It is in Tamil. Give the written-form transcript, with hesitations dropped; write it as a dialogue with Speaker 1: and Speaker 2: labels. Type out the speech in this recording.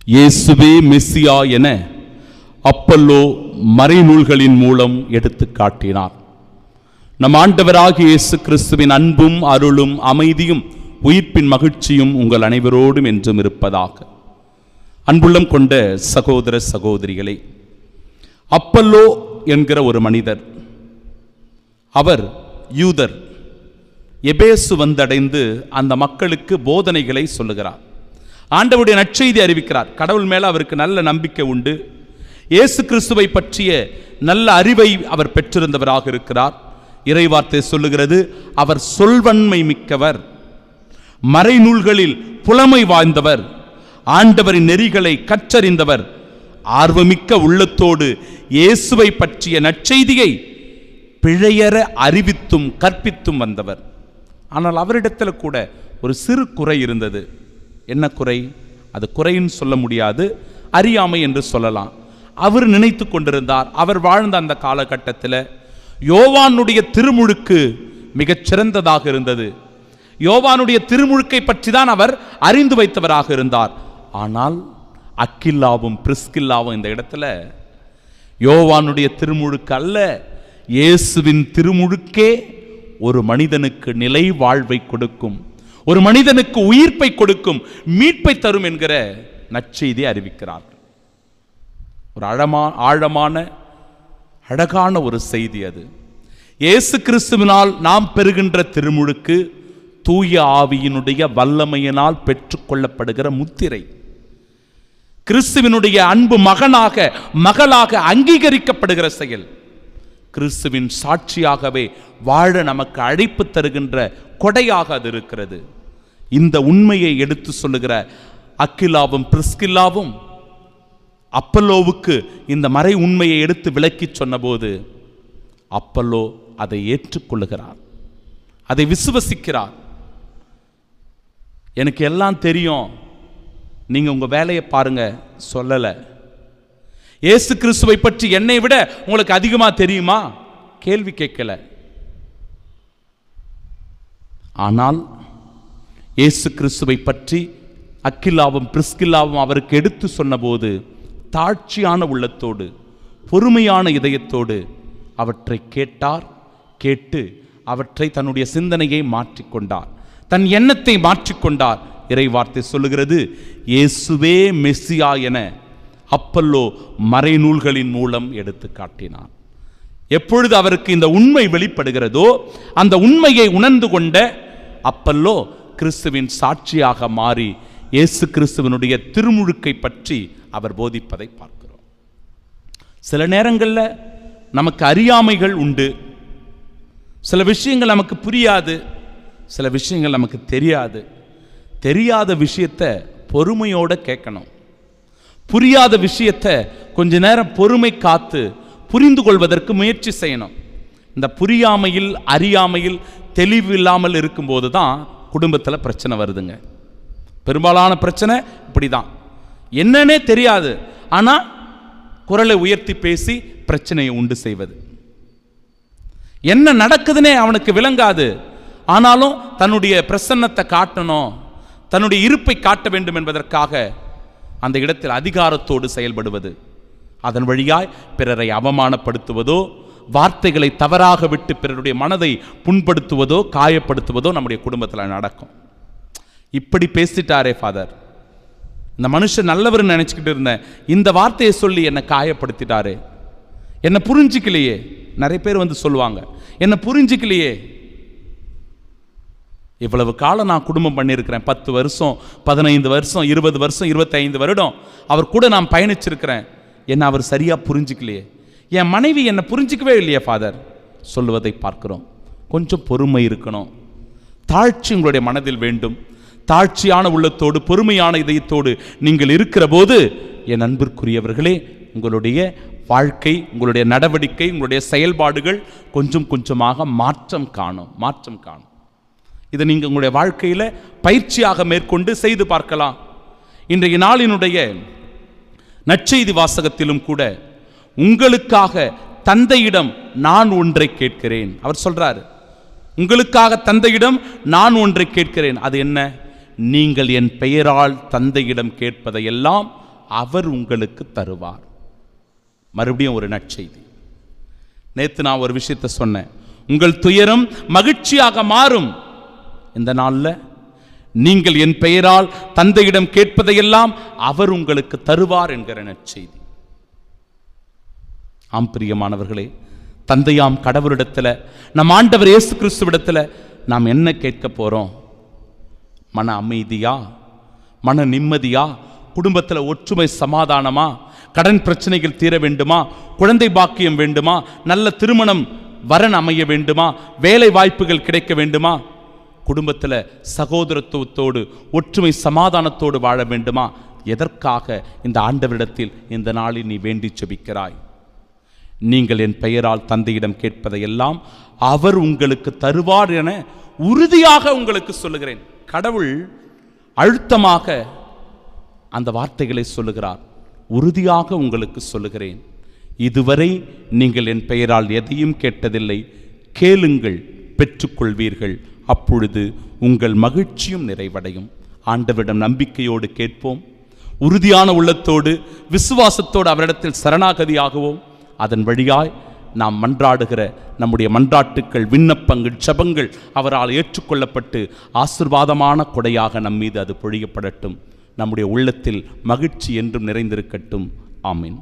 Speaker 1: இயேசுவே மெசியா என அப்பல்லோ மறைநூல்களின் மூலம் எடுத்து காட்டினார். நம் ஆண்டவராகிய இயேசு கிறிஸ்துவின் அன்பும் அருளும் அமைதியும் உயிர்ப்பின் மகிழ்ச்சியும் உங்கள் அனைவரோடும் என்றும் இருப்பதாக. அன்புள்ளம் கொண்ட சகோதர சகோதரிகளே, அப்பல்லோ என்கிற ஒரு மனிதர், அவர் யூதர். எபேசு வந்தடைந்து அந்த மக்களுக்கு போதனைகளை சொல்லுகிறார். ஆண்டவருடைய நற்செய்தி அறிவிக்கிறார். கடவுள் மேல அவருக்கு நல்ல நம்பிக்கை உண்டு. இயேசு கிறிஸ்துவை பற்றிய நல்ல அறிவை அவர் பெற்றிருந்தவராக இருக்கிறார். இறைவார்த்தை சொல்லுகிறது, அவர் சொல்வன்மை மிக்கவர், மறைநூல்களில் புலமை வாய்ந்தவர், ஆண்டவரின் நெறிகளை கற்றறிந்தவர், ஆர்வமிக்க உள்ளத்தோடு இயேசுவை பற்றிய நற்செய்தியை பிழையற அறிவித்தும் கற்பித்தும் வந்தவர். ஆனால் அவரிடத்தில் கூட ஒரு சிறு குறை இருந்தது. என்ன குறை? அது குறைன்னு சொல்ல முடியாது, அறியாமை என்று சொல்லலாம். அவர் நினைத்து கொண்டிருந்தார், அவர் வாழ்ந்த அந்த காலகட்டத்தில் யோவானுடைய திருமுழுக்கு மிகச் சிறந்ததாக இருந்தது. யோவானுடைய திருமுழுக்கை பற்றி தான் அவர் அறிந்து வைத்தவராக இருந்தார். ஆனால் அக்கில்லாவும் பிரிஸ்கில்லாவும் இந்த இடத்துல யோவானுடைய திருமுழுக்கு அல்ல, இயேசுவின் திருமுழுக்கே ஒரு மனிதனுக்கு நிலை வாழ்வை கொடுக்கும், ஒரு மனிதனுக்கு உயிர்ப்பை கொடுக்கும், மீட்பை தரும் என்கிற நற்செய்தி அறிவிக்கிறார். ஒரு ஆழமான அழகான ஒரு செய்தி அது. இயேசு கிறிஸ்துவினால் நாம் பெறுகின்ற திருமுழுக்கு தூய ஆவியினுடைய வல்லமையினால் பெற்றுக்கொள்ளப்படுகிற முத்திரை. கிறிஸ்துவினுடைய அன்பு மகனாக மகளாக அங்கீகரிக்கப்படுகிற செயல். கிறிஸ்துவின் சாட்சியாகவே வாழ நமக்கு அழைப்பு தருகின்ற கொடையாக அது இருக்கிறது. இந்த உண்மையை எடுத்து சொல்லுகிற அக்கில்லாவும் பிரிஸ்கில்லாவும் அப்பல்லோவுக்கு இந்த மறை உண்மையை எடுத்து விளக்கி சொன்னபோது அப்பல்லோ அதை ஏற்றுக்கொள்ளுகிறார், அதை விசுவசிக்கிறார். எனக்கு எல்லாம் தெரியும், நீங்க உங்க வேலையை பாருங்க சொல்லல. இயேசு கிறிஸ்துவை பற்றி என்னை விட உங்களுக்கு அதிகமா தெரியுமா? கேள்வி கேட்கல. ஆனால் இயேசு கிறிஸ்துவை பற்றி அக்கில்லாவும் பிரிஸ்கில்லாவும் அவருக்கு எடுத்து சொன்னபோது தாழ்ச்சியான உள்ளத்தோடு பொறுமையான இதயத்தோடு அவற்றை கேட்டார். கேட்டு அவற்றை தன்னுடைய சிந்தனையை மாற்றிக்கொண்டார், தன் எண்ணத்தை மாற்றிக்கொண்டார். இறைவார்த்தை சொல்லுகிறது, இயேசுவே மெசியா என அப்பல்லோ மறைநூல்களின் மூலம் எடுத்து காட்டினார். எப்பொழுது அவருக்கு இந்த உண்மை வெளிப்படுகிறதோ அந்த உண்மையை உணர்ந்து கொண்ட அப்பல்லோ கிறிஸ்துவின் சாட்சியாக மாறி இயேசு கிறிஸ்துவனுடைய திருமுழுக்கை பற்றி அவர் போதிப்பதை பார்க்கிறோம். சில நேரங்களில் நமக்கு அறியாமைகள் உண்டு, சில விஷயங்கள் நமக்கு புரியாது, சில விஷயங்கள் நமக்கு தெரியாது. தெரியாத விஷயத்தை பொறுமையோட கேட்கணும், புரியாத விஷயத்தை கொஞ்ச நேரம் பொறுமை காத்து புரிந்து கொள்வதற்கு முயற்சி செய்யணும். இந்த புரியாமையில் அறியாமையில் தெளிவு இல்லாமல் இருக்கும்போது தான் குடும்பத்தில் பிரச்சனை வருதுங்க. பெரும்பாலான பிரச்சனை இப்படிதான். என்னன்னே தெரியாது, ஆனால் குரலை உயர்த்தி பேசி பிரச்சனையை உண்டு செய்வது. என்ன நடக்குதுன்னே அவனுக்கு விளங்காது, ஆனாலும் தன்னுடைய பிரசன்னத்தை காட்டணும், தன்னுடைய இருப்பை காட்ட வேண்டும் என்பதற்காக அந்த இடத்தில் அதிகாரத்தோடு செயல்படுவது, அதன் வழியாய் பிறரை அவமானப்படுத்துவதோ வார்த்தைகளை தவறாக விட்டு பிறருடைய மனதை புண்படுத்துவதோ காயப்படுத்துவதோ நம்முடைய குடும்பத்தில் நடக்கும். இப்படி பேசிட்டாரே ஃபாதர், இந்த மனுஷன் நல்லவர் நினைச்சுக்கிட்டு இருந்தேன், இந்த வார்த்தையை சொல்லி என்னை காயப்படுத்திட்டாரே, என்னை புரிஞ்சிக்கலையே. நிறைய பேர் வந்து சொல்லுவாங்க, என்னை புரிஞ்சிக்கலையே. இவ்வளவு காலம் நான் குடும்பம் பண்ணியிருக்கிறேன், 10 வருஷம் 15 வருஷம் 20 வருஷம் 25 வருடம் அவர் கூட நான் பயணிச்சிருக்கிறேன், என்னை அவர் சரியா புரிஞ்சிக்கலையே, என் மனைவி என்னை புரிஞ்சிக்கவே இல்லையே ஃபாதர் சொல்லுவதை பார்க்கிறோம். கொஞ்சம் பொறுமை இருக்கணும், தாழ்ச்சி உங்களுடைய மனதில் வேண்டும். தாழ்ச்சியான உள்ளத்தோடு பொறுமையான இதயத்தோடு நீங்கள் இருக்கிற போது என் அன்பிற்குரியவர்களே, உங்களுடைய வாழ்க்கை, உங்களுடைய நடவடிக்கை, உங்களுடைய செயல்பாடுகள் கொஞ்சம் கொஞ்சமாக மாற்றம் காணும். இதை நீங்கள் உங்களுடைய வாழ்க்கையில் பயிற்சியாக மேற்கொண்டு செய்து பார்க்கலாம். இன்றைய நாளினுடைய நற்செய்தி வாசகத்திலும் கூட உங்களுக்காக தந்தையிடம் நான் ஒன்றை கேட்கிறேன் அவர் சொல்றாரு. உங்களுக்காக தந்தையிடம் நான் ஒன்றை கேட்கிறேன். அது என்ன? நீங்கள் என் பெயரால் தந்தையிடம் கேட்பதையெல்லாம் அவர் உங்களுக்கு தருவார். மறுபடியும் ஒரு நற்செய்தி. நேற்று நான் ஒரு விஷயத்தை சொன்னேன், உங்கள் துயரம் மகிழ்ச்சியாக மாறும். இந்த நாளில் நீங்கள் என் பெயரால் தந்தையிடம் கேட்பதையெல்லாம் அவர் உங்களுக்கு தருவார் என்கிற நற்செய்தி. ஆம் பிரியமானவர்களே, தந்தையாம் கடவுளிடத்தில், நம் ஆண்டவர் இயேசு கிறிஸ்துவிடத்தில் நாம் என்ன கேட்க போறோம்? மன அமைதியா, மன நிம்மதியா, குடும்பத்தில் ஒற்றுமை சமாதானமா, கடன் பிரச்சனைகள் தீர வேண்டுமா, குழந்தை பாக்கியம் வேண்டுமா, நல்ல திருமணம் வரன் அமைய வேண்டுமா, வேலை வாய்ப்புகள் கிடைக்க வேண்டுமா, குடும்பத்தில் சகோதரத்துவத்தோடு ஒற்றுமை சமாதானத்தோடு வாழ வேண்டுமா? எதற்காக இந்த ஆண்டவரிடத்தில் இந்த நாளில் நீ வேண்டி செபிக்கிறாய்? நீங்கள் என் பெயரால் தந்தையிடம் கேட்பதையெல்லாம் அவர் உங்களுக்கு தருவார் என உறுதியாக உங்களுக்கு சொல்லுகிறேன். கடவுள் அழுத்தமாக அந்த வார்த்தைகளை சொல்லுகிறார். உறுதியாக உங்களுக்கு சொல்லுகிறேன், இதுவரை நீங்கள் என் பெயரால் எதையும் கேட்டதில்லை, கேளுங்கள் பெற்றுக்கொள்வீர்கள், அப்பொழுது உங்கள் மகிழ்ச்சியும் நிறைவடையும். ஆண்டவரிடம் நம்பிக்கையோடு கேட்போம், உறுதியான உள்ளத்தோடு விசுவாசத்தோடு அவரிடத்தில் சரணாகதியாகுவோம். அதன் வழியாய் நாம் மன்றாடுகிற நம்முடைய மன்றாட்டுக்கள், விண்ணப்பங்கள், ஜெபங்கள் அவரால் ஏற்றுக்கொள்ளப்பட்டு ஆசீர்வாதமான கொடையாக நம் மீது அது பொழியப்படட்டும். நம்முடைய உள்ளத்தில் மகிழ்ச்சி என்றும் நிறைந்திருக்கட்டும். ஆமீன்.